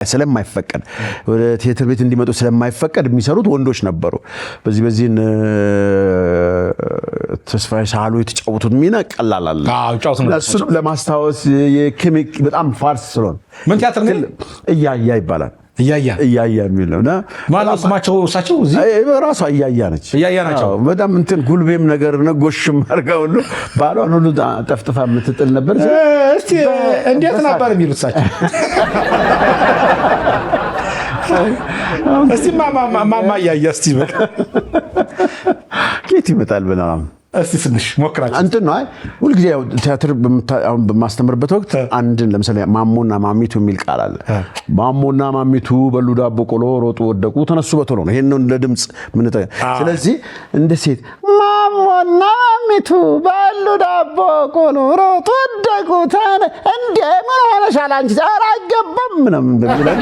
ስለማይፈቀድ ወደ ቲያትር ቤት እንዲመጡ ስለማይፈቀድ የሚሰሩት ወንዶች ነበሩ በዚህን ተስፋዬ ሳህሉ የተጫወቱት ሚና ቀላል አለ እሱ ለማስታወስ የኬሚክ በጣም ፋርስ ስለሆነ ምን ቲያትር ነው እያያ ይባላል እያያ የሚለውና ማነው ስማቸው እሳቸው እዚህ ራሷ እያያ ነች እያያ ናቸው በጣም እንትን ጉልቤም ነገር ነው ጎሽም አርጋው ሁሉ ባሏን ሁሉ ጠፍጥፋ የምትጥል ነበር እስቲ እንዴት ነበር የሚሉት እሳቸው እስቲ ማማ እያያ እስቲ በቃ ኬት ይመጣል በናም እስቲ ትንሽ ሞክራችሁ እንትን ነው ሁሉ ጊዜ ቲያትር በማስተምርበት ወቅት አንድን ለምሳሌ ማሞና ማሚቱ የሚል ቃል አለ ማሞና ማሚቱ በሉ ዳቦ ቆሎ ሮጡ ወደቁ ተነሱ በቶሎ ነው ይሄን ነው እንደ ድምጽ ምን ስለዚህ እንደ ሴት ማሞና ማሚቱ በሉ ዳቦ ቆሎ ሮጡ ወደቁ እንደ ምን ሆነሻል አንቺ ዛሬ አይገባም ምንም እንደሚለው